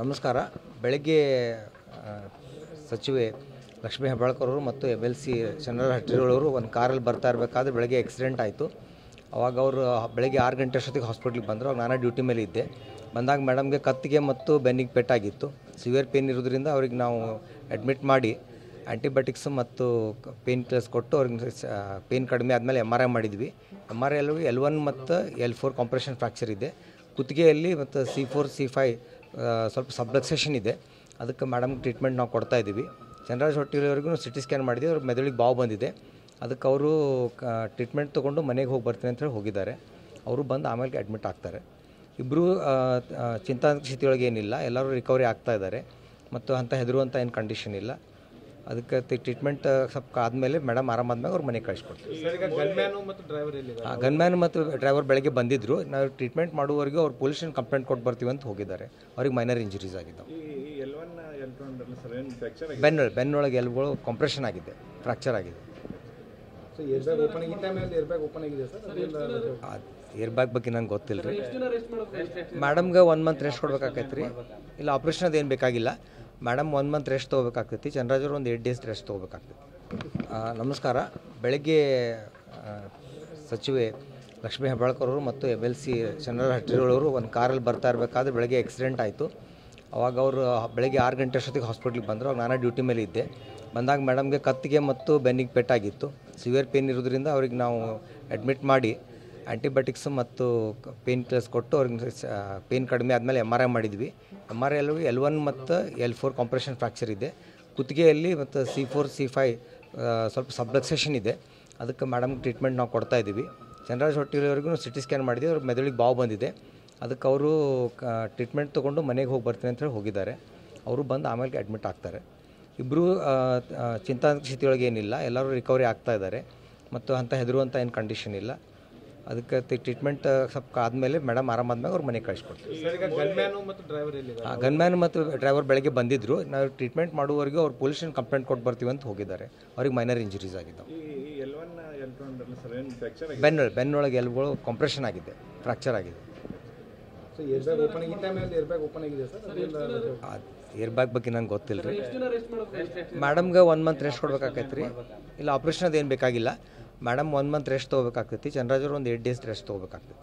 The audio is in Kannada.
ನಮಸ್ಕಾರ. ಬೆಳಗ್ಗೆ ಸಚಿವೆ ಲಕ್ಷ್ಮೀ ಹೆಬ್ಬಾಳ್ಕರ್ ಅವರು ಮತ್ತು MLC ಚಂದ್ರ ಹಟ್ಟಿರೋಳವರು ಒಂದು ಕಾರಲ್ಲಿ ಬರ್ತಾ ಇರಬೇಕಾದ್ರೆ ಬೆಳಗ್ಗೆ ಆಕ್ಸಿಡೆಂಟ್ ಆಯಿತು. ಅವಾಗ ಅವರು ಬೆಳಗ್ಗೆ 6 ಗಂಟೆ ಅಷ್ಟೊತ್ತಿಗೆ ಹಾಸ್ಪಿಟ್ಲಿಗೆ ಬಂದರು. ಅವಾಗ ನಾನು ಡ್ಯೂಟಿ ಮೇಲೆ ಇದ್ದೆ. ಬಂದಾಗ ಮೇಡಮ್ಗೆ ಕತ್ತಿಗೆ ಮತ್ತು ಬೆನ್ನಿಗೆ ಪೆಟ್ಟಾಗಿತ್ತು. ಸಿವಿಯರ್ ಪೇನ್ ಇರೋದ್ರಿಂದ ಅವ್ರಿಗೆ ನಾವು ಅಡ್ಮಿಟ್ ಮಾಡಿ ಆ್ಯಂಟಿಬಯೋಟಿಕ್ಸು ಮತ್ತು ಪೇನ್ ಕಿಲ್ಲರ್ಸ್ ಕೊಟ್ಟು ಅವ್ರಿಗೆ ಪೇನ್ ಕಡಿಮೆ ಆದಮೇಲೆ MRI ಮಾಡಿದ್ವಿ. MRI L1 ಮತ್ತು L4 ಕಾಂಪ್ರೆಷನ್ ಫ್ರ್ಯಾಕ್ಚರ್ ಇದೆ. ಕುತ್ತಿಗೆಯಲ್ಲಿ ಮತ್ತು C4 C5 ಸ್ವಲ್ಪ ಸಬ್ಲಕ್ಸೇಷನ್ ಇದೆ. ಅದಕ್ಕೆ ಮೇಡಮ್ಗೆ ಟ್ರೀಟ್ಮೆಂಟ್ ನಾವು ಕೊಡ್ತಾ ಇದ್ದೀವಿ. ಚಂದ್ರರಾಜ್ ಹೊಟ್ಟಿಲವರೆಗೂ CT ಸ್ಕ್ಯಾನ್ ಮಾಡಿದ್ವಿ. ಅವ್ರ ಮೆದುಳಿಗೆ ಬಾವು ಬಂದಿದೆ. ಅದಕ್ಕೆ ಅವರು ಟ್ರೀಟ್ಮೆಂಟ್ ತೊಗೊಂಡು ಮನೆಗೆ ಹೋಗಿ ಬರ್ತೀನಿ ಅಂತ ಹೇಳಿ ಹೋಗಿದ್ದಾರೆ. ಅವರು ಬಂದು ಆಮೇಲೆ ಅಡ್ಮಿಟ್ ಆಗ್ತಾರೆ. ಇಬ್ಬರು ಚಿಂತಾಜನಕ ಸ್ಥಿತಿಯೊಳಗೆ ಏನಿಲ್ಲ, ಎಲ್ಲರೂ ರಿಕವರಿ ಆಗ್ತಾ ಇದ್ದಾರೆ ಮತ್ತು ಅಂಥ ಹೆದರುವಂಥ ಏನು ಕಂಡೀಷನ್ ಇಲ್ಲ. ಅದಕ್ಕೆ ಟ್ರೀಟ್ಮೆಂಟ್ ಸ್ವಲ್ಪ ಆದಮೇಲೆ ಮೇಡಮ್ ಆರಾಮಾದ್ಮೇಲೆ ಅವ್ರು ಮನೆಗೆ ಕಳಿಸ್ಕೊಡ್ತೀವಿ. ಗನ್ಮ್ಯಾನ್ ಮತ್ತು ಡ್ರೈವರ್ ಬೆಳಗ್ಗೆ ಬಂದಿದ್ದರು. ನಾವು ಟ್ರೀಟ್ಮೆಂಟ್ ಮಾಡುವವರೆಗೂ ಅವ್ರು ಪೊಲೀಸ್ ಸ್ಟೇಷನ್ ಕಂಪ್ಲೇಂಟ್ ಕೊಟ್ಟು ಬರ್ತೀವಿ ಅಂತ ಹೋಗಿದ್ದಾರೆ. ಅವ್ರಿಗೆ ಮೈನರ್ ಇಂಜುರೀಸ್ ಆಗಿದ್ದಾವೆ. ಬೆನ್ನೊಳಗೆ ಎಲ್ಗಳು ಕಾಂಪ್ರೆಷನ್ ಆಗಿದೆ, ಫ್ರ್ಯಾಕ್ಚರ್ ಆಗಿದೆ. ಏರ್ ಬ್ಯಾಗ್ ಬಗ್ಗೆ ನಂಗೆ ಗೊತ್ತಿಲ್ಲ ರೀ. ಮೇಡಮ್ಗೆ 1 ಮಂತ್ ರೆಸ್ಟ್ ಕೊಡ್ಬೇಕಾಕೈತೆ ರೀ. ಇಲ್ಲ ಆಪ್ರೇಷನ್ ಅದೇನು ಬೇಕಾಗಿಲ್ಲ. ಮೇಡಮ್ 1 ಮಂತ್ ರೆಸ್ಟ್ ತೊಗೋಬೇಕಾಗ್ತೈತಿ. ಚಂದ್ರರಾಜರು ಒಂದು 8 ಡೇಸ್ ರೆಸ್ಟ್ ತೊಗೋಬೇಕಾಗ್ತೈತಿ. ನಮಸ್ಕಾರ. ಬೆಳಗ್ಗೆ ಸಚಿವೆ ಲಕ್ಷ್ಮೀ ಹೆಬ್ಬಾಳ್ಕರ್ ಅವರು ಮತ್ತು MLC ಚಂದ್ರ ಹಟ್ಟಿರೋಳವರು ಒಂದು ಕಾರಲ್ಲಿ ಬರ್ತಾ ಇರಬೇಕಾದ್ರೆ ಬೆಳಗ್ಗೆ ಆಕ್ಸಿಡೆಂಟ್ ಆಯಿತು. ಅವಾಗ ಅವರು ಬೆಳಗ್ಗೆ 6 ಗಂಟೆ ಅಷ್ಟೊತ್ತಿಗೆ ಹಾಸ್ಪಿಟ್ಲಿಗೆ ಬಂದರು. ಅವಾಗ ನಾನು ಡ್ಯೂಟಿ ಮೇಲೆ ಇದ್ದೆ. ಬಂದಾಗ ಮೇಡಮ್ಗೆ ಕತ್ತಿಗೆ ಮತ್ತು ಬೆನ್ನಿಗೆ ಪೆಟ್ಟಾಗಿತ್ತು. ಸಿವಿಯರ್ ಪೇನ್ ಇರೋದ್ರಿಂದ ಅವ್ರಿಗೆ ನಾವು ಅಡ್ಮಿಟ್ ಮಾಡಿ ಆ್ಯಂಟಿಬಯೋಟಿಕ್ಸು ಮತ್ತು ಪೇನ್ ಕಿಲ್ಲರ್ಸ್ ಕೊಟ್ಟು ಅವ್ರಿಗೆ ಪೇನ್ ಕಡಿಮೆ ಆದಮೇಲೆ MRI ಮಾಡಿದ್ವಿ. MRI L1 ಮತ್ತು L4 ಕಾಂಪ್ರೆಷನ್ ಫ್ರ್ಯಾಕ್ಚರ್ ಇದೆ. ಕುತ್ತಿಗೆಯಲ್ಲಿ ಮತ್ತು C4 C5 ಸ್ವಲ್ಪ ಸಬ್ಲಕ್ಸೇಷನ್ ಇದೆ. ಅದಕ್ಕೆ ಮೇಡಮ್ಗೆ ಟ್ರೀಟ್ಮೆಂಟ್ ನಾವು ಕೊಡ್ತಾ ಇದ್ದೀವಿ. ಚಂದ್ರರಾಜ್ ಹೊಟ್ಟಿಲವರೆಗೂ CT ಸ್ಕ್ಯಾನ್ ಮಾಡಿದ್ವಿ. ಅವ್ರ ಮೆದುಳಿಗೆ ಬಾವು ಬಂದಿದೆ. ಅದಕ್ಕೆ ಅವರು ಟ್ರೀಟ್ಮೆಂಟ್ ತೊಗೊಂಡು ಮನೆಗೆ ಹೋಗಿ ಬರ್ತೀನಿ ಅಂತ ಹೇಳಿ ಹೋಗಿದ್ದಾರೆ. ಅವರು ಬಂದು ಆಮೇಲೆ ಅಡ್ಮಿಟ್ ಆಗ್ತಾರೆ. ಇಬ್ಬರು ಚಿಂತಾಜನಕ ಸ್ಥಿತಿಯೊಳಗೆ ಏನಿಲ್ಲ, ಎಲ್ಲರೂ ರಿಕವರಿ ಆಗ್ತಾ ಇದ್ದಾರೆ ಮತ್ತು ಅಂಥ ಹೆದರುವಂಥ ಏನು ಕಂಡೀಷನ್ ಇಲ್ಲ. ಅದಕ್ಕೆ ಟ್ರೀಟ್ಮೆಂಟ್ ಸ್ವಲ್ಪ ಆದಮೇಲೆ ಮೇಡಮ್ ಆರಾಮಾದ್ಮೇಲೆ ಅವ್ರು ಮನೆಗೆ ಕಳಿಸ್ಕೊಡ್ತೀವಿ. ಗನ್ಮ್ಯಾನ್ ಮತ್ತು ಡ್ರೈವರ್ ಬೆಳಗ್ಗೆ ಬಂದಿದ್ದರು. ನಾವು ಟ್ರೀಟ್ಮೆಂಟ್ ಮಾಡುವವರೆಗೂ ಅವ್ರು ಪೊಲೀಸ್ ಸ್ಟೇಷನ್ ಕಂಪ್ಲೇಂಟ್ ಕೊಟ್ಟು ಬರ್ತೀವಿ ಅಂತ ಹೋಗಿದ್ದಾರೆ. ಅವ್ರಿಗೆ ಮೈನರ್ ಇಂಜುರೀಸ್ ಆಗಿದ್ದಾವೆ. ಬೆನ್ನೊಳಗೆ ಎಲ್ಗಳು ಕಾಂಪ್ರೆಷನ್ ಆಗಿದೆ, ಫ್ರ್ಯಾಕ್ಚರ್ ಆಗಿದೆ. ಏರ್ ಬ್ಯಾಗ್ ಬಗ್ಗೆ ನಂಗೆ ಗೊತ್ತಿಲ್ಲ ರೀ. ಮೇಡಮ್ಗೆ 1 ಮಂತ್ ರೆಸ್ಟ್ ಕೊಡ್ಬೇಕಾಕೈತೆ ರೀ. ಇಲ್ಲ ಆಪ್ರೇಷನ್ ಅದೇನು ಬೇಕಾಗಿಲ್ಲ. ಮೇಡಮ್ 1 ಮಂತ್ ರೆಸ್ಟ್ ತೊಗೋಬೇಕಾಗ್ತೈತಿ. ಚಂದ್ರರಾಜರು ಒಂದು 8 ಡೇಸ್ ರೆಸ್ಟ್ ತೊಗೋಬೇಕಾಗ್ತೈತಿ.